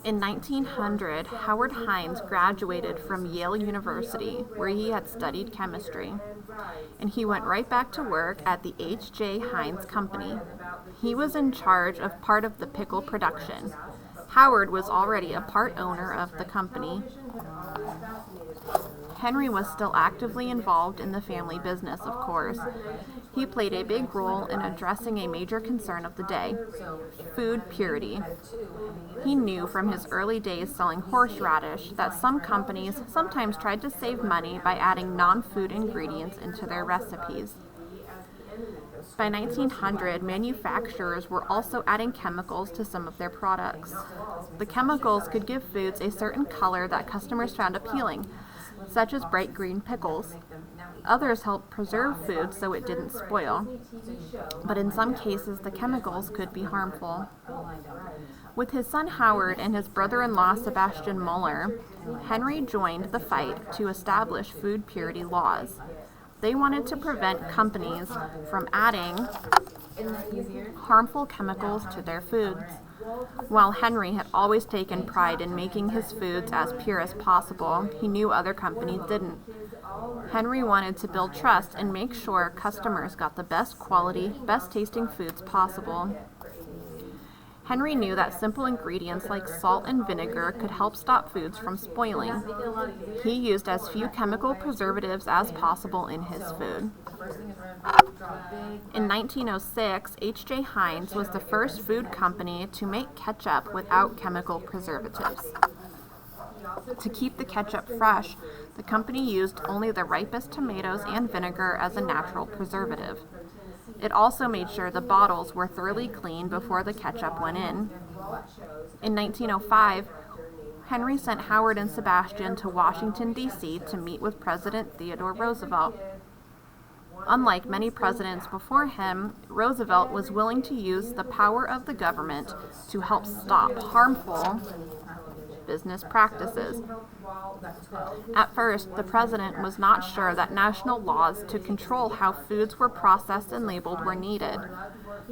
In 1900, Howard Heinz graduated from Yale University, where he had studied chemistry, and he went right back to work at the H.J. Heinz Company. He was in charge of part of the pickle production. Howard was already a part owner of the company. Henry was still actively involved in the family business, of course. He played a big role in addressing a major concern of the day: food purity. He knew from his early days selling horseradish that some companies sometimes tried to save money by adding non-food ingredients into their recipes. By 1900, manufacturers were also adding chemicals to some of their products. The chemicals could give foods a certain color that customers found appealing, such as bright green pickles. Others helped preserve food so it didn't spoil, but in some cases the chemicals could be harmful. With his son Howard and his brother-in-law Sebastian Muller, Henry joined the fight to establish food purity laws. They wanted to prevent companies from adding harmful chemicals to their foods. While Henry had always taken pride in making his foods as pure as possible, he knew other companies didn't. Henry wanted to build trust and make sure customers got the best quality, best tasting foods possible. Henry knew that simple ingredients like salt and vinegar could help stop foods from spoiling. He used as few chemical preservatives as possible in his food. In 1906, H.J. Heinz was the first food company to make ketchup without chemical preservatives. To keep the ketchup fresh, the company used only the ripest tomatoes and vinegar as a natural preservative. It also made sure the bottles were thoroughly clean before the ketchup went in. In 1905, Henry sent Howard and Sebastian to Washington, D.C. to meet with President Theodore Roosevelt. Unlike many presidents before him, Roosevelt was willing to use the power of the government to help stop harmful business practices. At first, the president was not sure that national laws to control how foods were processed and labeled were needed.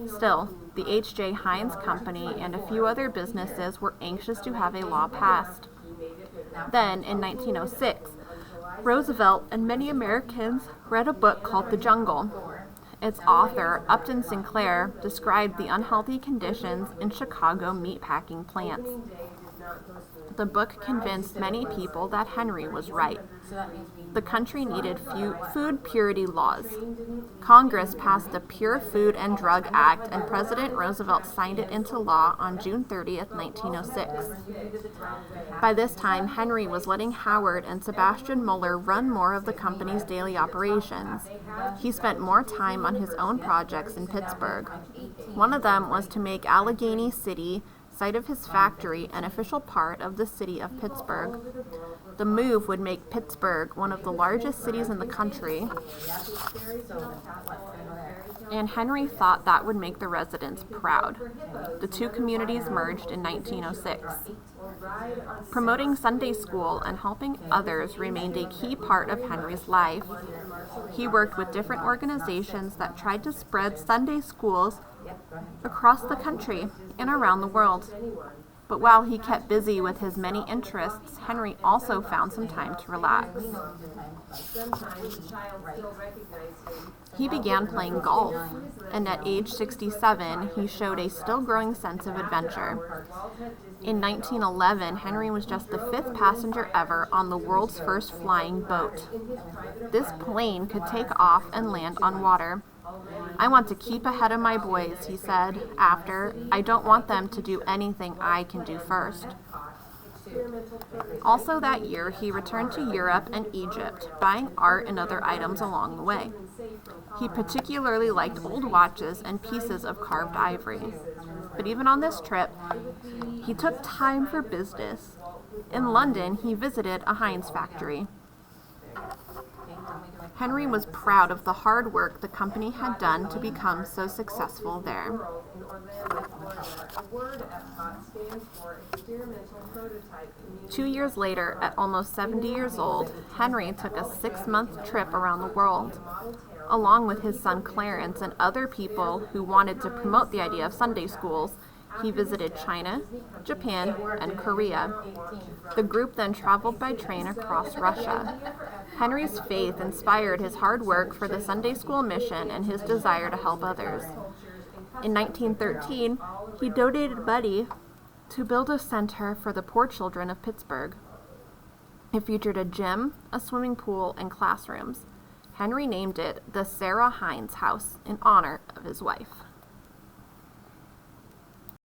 Still, the H.J. Heinz Company and a few other businesses were anxious to have a law passed. Then, in 1906, Roosevelt and many Americans read a book called The Jungle. Its author, Upton Sinclair, described the unhealthy conditions in Chicago meatpacking plants. The book convinced many people that Henry was right. The country needed food purity laws. Congress passed the Pure Food and Drug Act, and President Roosevelt signed it into law on June 30th, 1906. By this time, Henry was letting Howard and Sebastian Muller run more of the company's daily operations. He spent more time on his own projects in Pittsburgh. One of them was to make Allegheny City, site of his factory, an official part of the city of Pittsburgh. The move would make Pittsburgh one of the largest cities in the country, and Henry thought that would make the residents proud. The two communities merged in 1906. Promoting Sunday school and helping others remained a key part of Henry's life. He worked with different organizations that tried to spread Sunday schools across the country and around the world. But while he kept busy with his many interests, Henry also found some time to relax. He began playing golf, and at age 67, he showed a still growing sense of adventure. In 1911, Henry was just the 5th passenger ever on the world's first flying boat. This plane could take off and land on water. "I want to keep ahead of my boys," he said after. "I don't want them to do anything I can do first." Also that year, he returned to Europe and Egypt, buying art and other items along the way. He particularly liked old watches and pieces of carved ivory. But even on this trip, he took time for business. In London, he visited a Heinz factory. Henry was proud of the hard work the company had done to become so successful there. 2 years later, at almost 70 years old, Henry took a 6-month trip around the world. Along with his son Clarence and other people who wanted to promote the idea of Sunday schools, He visited China, Japan, and Korea. The group then traveled by train across Russia. Henry's faith inspired his hard work for the Sunday school mission and his desire to help others. In 1913, he donated money to build a center for the poor children of Pittsburgh. It featured a gym, a swimming pool, and classrooms. Henry named it the Sarah Heinz House in honor of his wife.